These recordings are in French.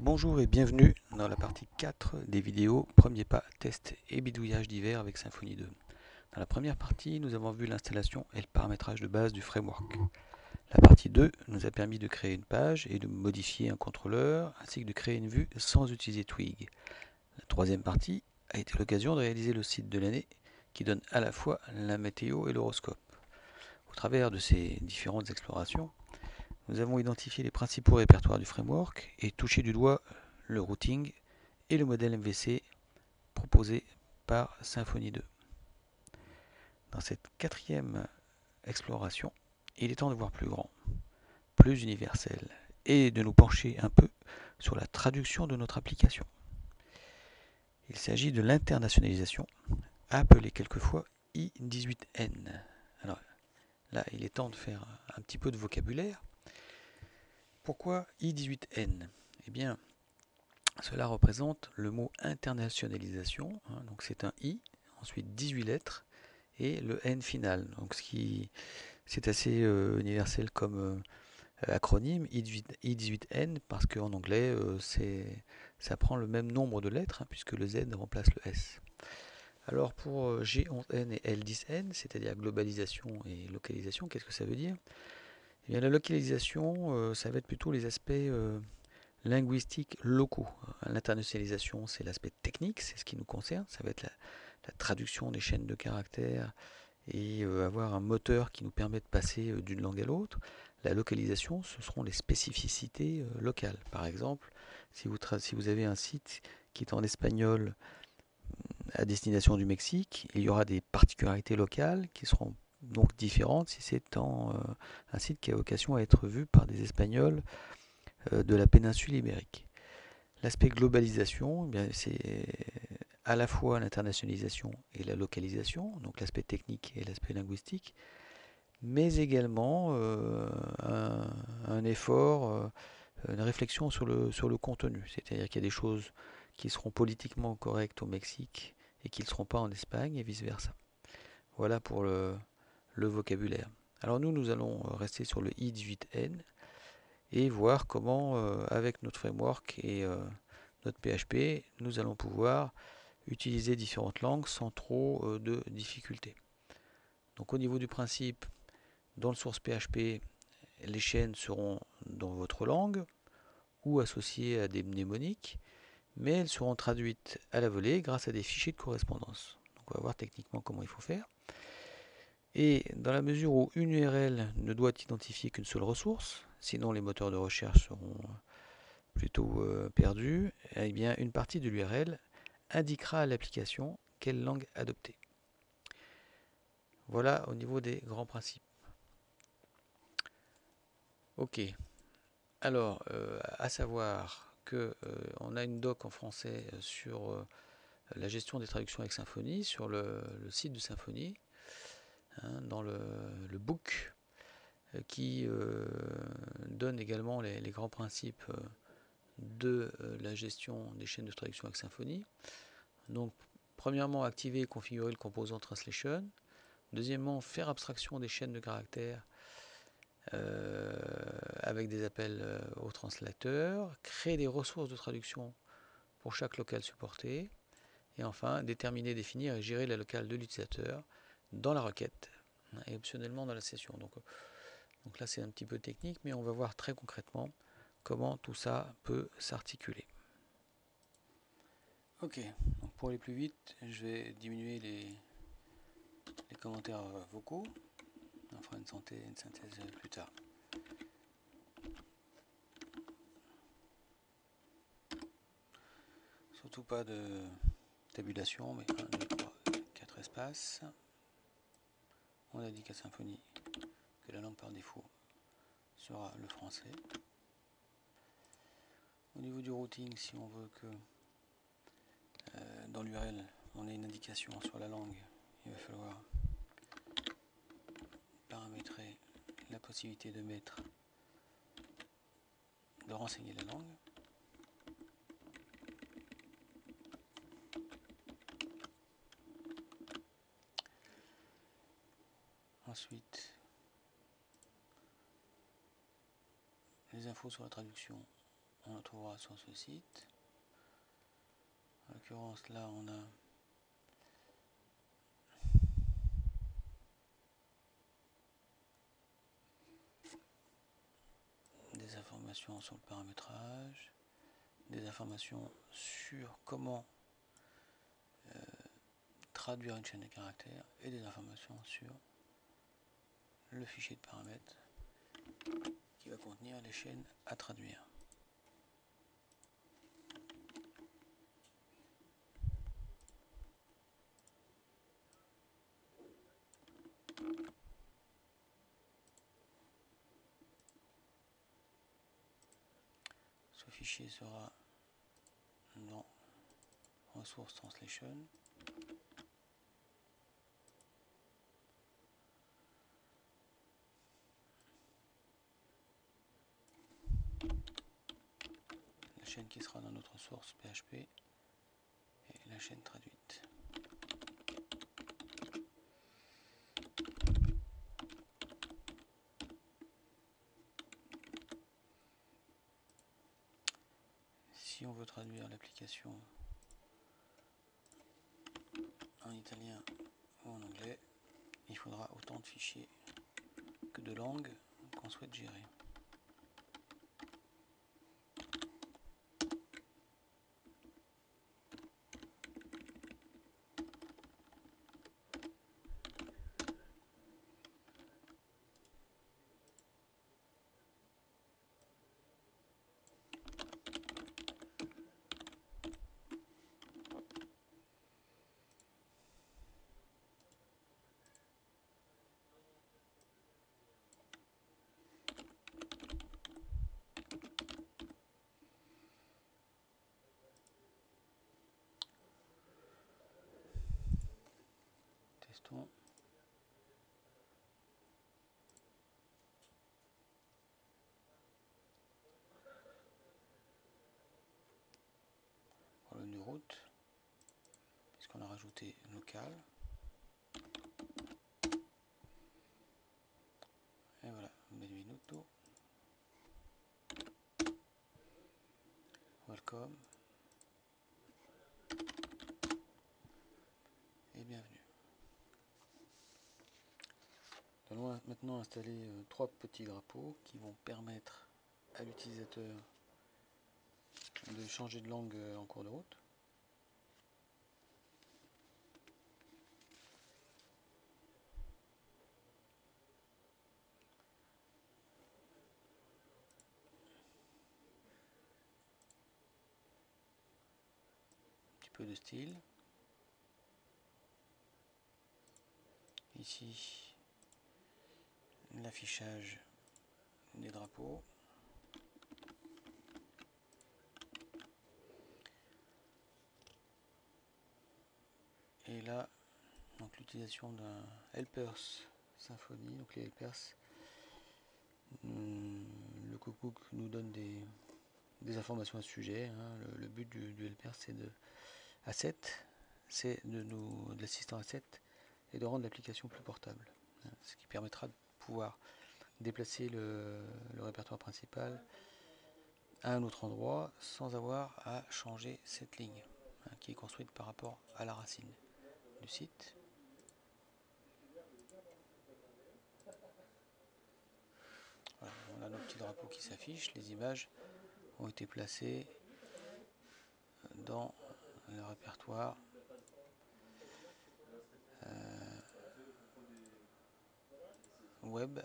Bonjour et bienvenue dans la partie 4 des vidéos Premier pas, test et bidouillage divers avec Symfony 2. Dans la première partie, nous avons vu l'installation et le paramétrage de base du framework. La partie 2 nous a permis de créer une page et de modifier un contrôleur, ainsi que de créer une vue sans utiliser Twig. La troisième partie a été l'occasion de réaliser le site de l'année qui donne à la fois la météo et l'horoscope. Au travers de ces différentes explorations, nous avons identifié les principaux répertoires du framework et touché du doigt le routing et le modèle MVC proposé par Symfony 2. Dans cette quatrième exploration, il est temps de voir plus grand, plus universel et de nous pencher un peu sur la traduction de notre application. Il s'agit de l'internationalisation, appelée quelquefois I18N. Alors là, il est temps de faire un petit peu de vocabulaire. Pourquoi I18N? Eh bien, cela représente le mot internationalisation, donc c'est un I, ensuite 18 lettres, et le N final. Donc c'est assez universel comme acronyme, I18N, parce qu'en anglais, ça prend le même nombre de lettres, puisque le Z remplace le S. Alors pour G11N et L10N, c'est-à-dire globalisation et localisation, qu'est-ce que ça veut dire? Eh bien, la localisation, ça va être plutôt les aspects linguistiques locaux. L'internationalisation, c'est l'aspect technique, c'est ce qui nous concerne. Ça va être la traduction des chaînes de caractères et avoir un moteur qui nous permet de passer d'une langue à l'autre. La localisation, ce seront les spécificités locales. Par exemple, si vous avez un site qui est en espagnol à destination du Mexique, il y aura des particularités locales qui seront donc différentes si c'est un site qui a vocation à être vu par des Espagnols de la péninsule ibérique. L'aspect globalisation, eh bien, c'est à la fois l'internationalisation et la localisation, donc l'aspect technique et l'aspect linguistique, mais également un effort, une réflexion sur le contenu. C'est-à-dire qu'il y a des choses qui seront politiquement correctes au Mexique et qui ne le seront pas en Espagne et vice-versa. Voilà pour le vocabulaire. Alors nous allons rester sur le I18N et voir comment, avec notre framework et notre PHP, nous allons pouvoir utiliser différentes langues sans trop de difficultés. Donc au niveau du principe, dans le source PHP, les chaînes seront dans votre langue ou associées à des mnémoniques, mais elles seront traduites à la volée grâce à des fichiers de correspondance. Donc on va voir techniquement comment il faut faire. Et dans la mesure où une URL ne doit identifier qu'une seule ressource, sinon les moteurs de recherche seront plutôt perdus, eh bien une partie de l'URL indiquera à l'application quelle langue adopter. Voilà au niveau des grands principes. Ok, alors à savoir que on a une doc en français sur la gestion des traductions avec Symfony, sur le site de Symfony, dans le book, qui donne également les grands principes de la gestion des chaînes de traduction avec Symfony. Donc, premièrement, activer et configurer le composant Translation. Deuxièmement, faire abstraction des chaînes de caractères avec des appels au translateur. Créer des ressources de traduction pour chaque locale supporté. Et enfin, déterminer, définir et gérer la locale de l'utilisateur dans la requête et optionnellement dans la session. Donc là, c'est un petit peu technique, mais on va voir très concrètement comment tout ça peut s'articuler. Ok, donc pour aller plus vite, je vais diminuer les commentaires vocaux. On fera une synthèse plus tard. Surtout pas de tabulation, mais 1, 2, 3, 4 espaces. On a dit qu'à Symfony que la langue par défaut sera le français. Au niveau du routing, si on veut que dans l'URL on ait une indication sur la langue, il va falloir paramétrer la possibilité de renseigner la langue. Ensuite, les infos sur la traduction on le trouvera sur ce site. En l'occurrence, là, on a des informations sur le paramétrage, des informations sur comment traduire une chaîne de caractères et des informations sur le fichier de paramètres qui va contenir les chaînes à traduire. Ce fichier sera dans Resource Translation. La chaîne qui sera dans notre source PHP et la chaîne traduite. Si on veut traduire l'application en italien ou en anglais, il faudra autant de fichiers que de langues qu'on souhaite gérer. Testons. Problème de route, puisqu'on a rajouté local. Et voilà, benvenuto. Welcome. Et bienvenue. Nous allons maintenant installer trois petits drapeaux qui vont permettre à l'utilisateur de changer de langue en cours de route. Un petit peu de style. Ici, l'affichage des drapeaux. Et là, donc l'utilisation d'un helpers Symfony. Donc les helpers, le cookbook nous donne des informations à ce sujet. Hein. Le but du helper, c'est de asset, c'est de l'assistant asset et de rendre l'application plus portable. Hein, ce qui permettra de pouvoir déplacer le répertoire principal à un autre endroit sans avoir à changer cette ligne hein, qui est construite par rapport à la racine du site. Voilà, on a nos petits drapeaux qui s'affichent, les images ont été placées dans le répertoire web,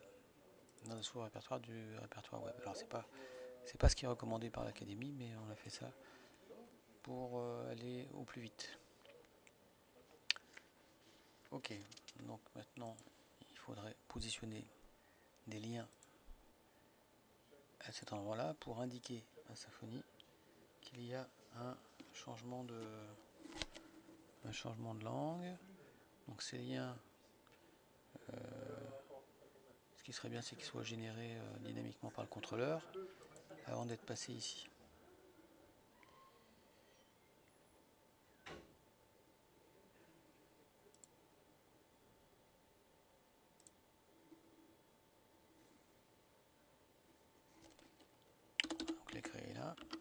dans le sous-répertoire du répertoire web. Alors c'est pas ce qui est recommandé par l'académie, mais on a fait ça pour aller au plus vite. Ok, donc maintenant il faudrait positionner des liens à cet endroit-là pour indiquer à Symfony qu'il y a un changement de langue. Donc ces liens, ce qui serait bien, c'est qu'ils soient générés dynamiquement par le contrôleur avant d'être passés ici. Donc les créer là. Voilà.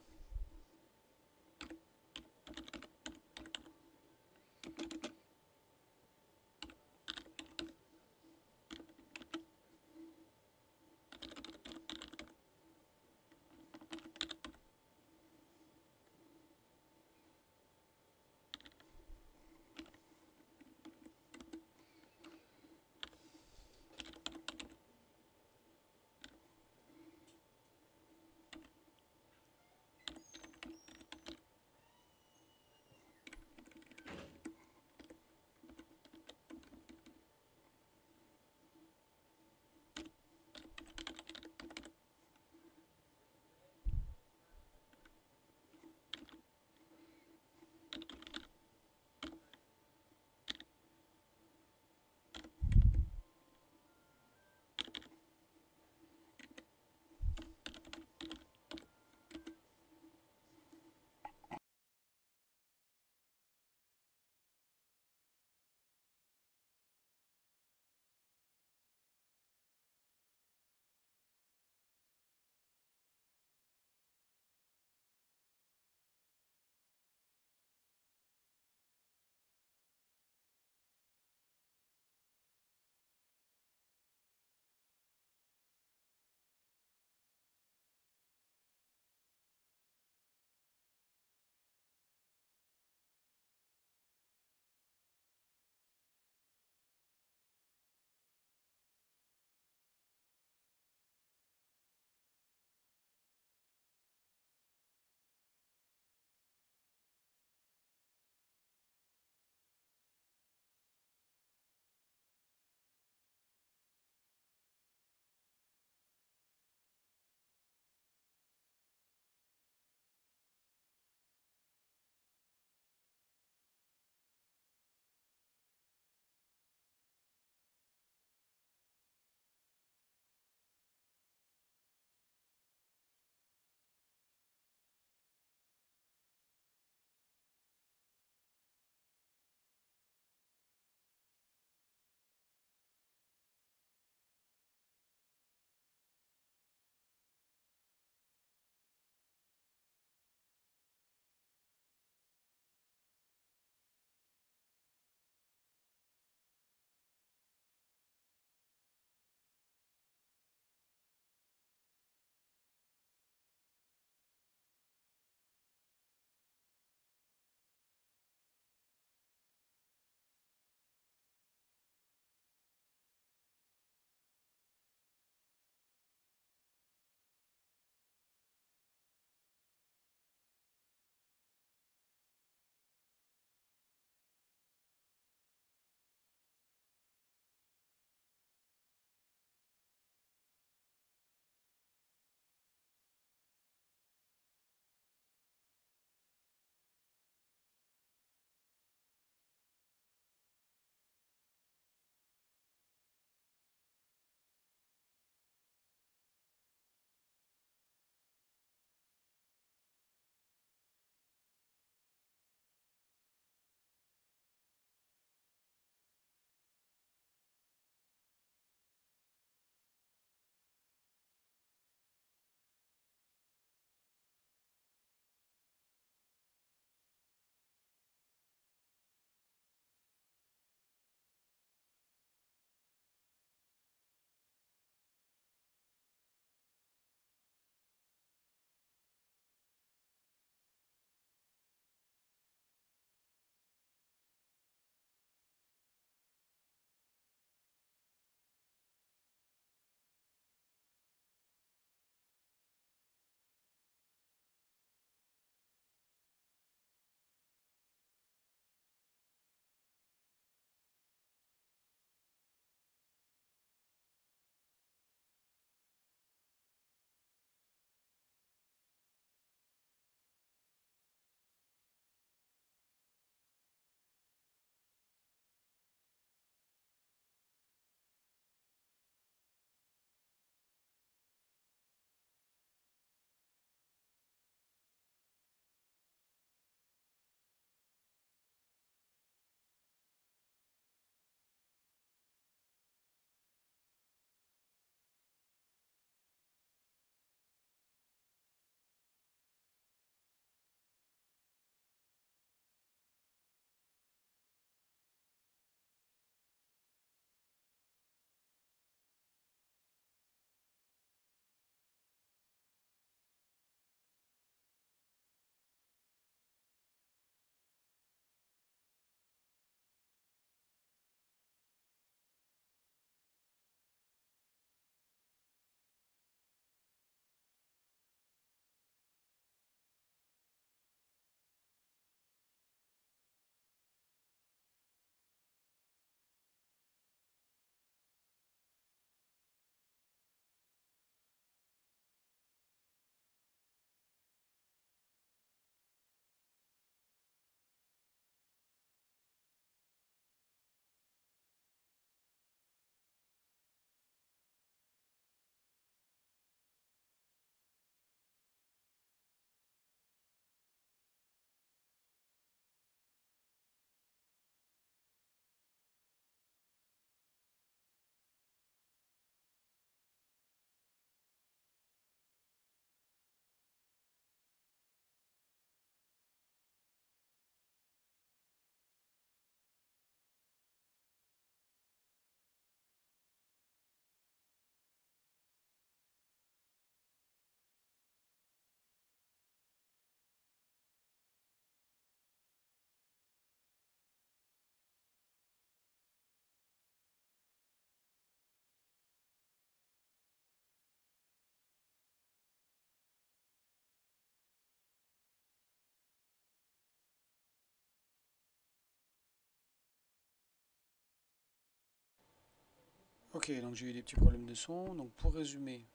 Ok, donc j'ai eu des petits problèmes de son. Donc pour résumer,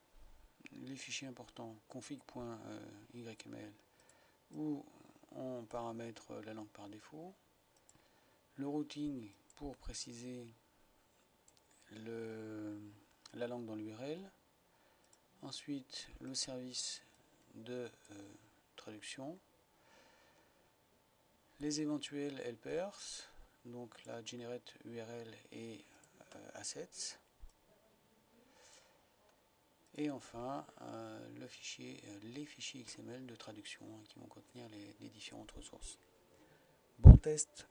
les fichiers importants config.yml où on paramètre la langue par défaut, le routing pour préciser la langue dans l'URL, ensuite le service de traduction, les éventuels helpers, donc la generate URL et assets, et enfin les fichiers XML de traduction qui vont contenir les différentes ressources. Bon test!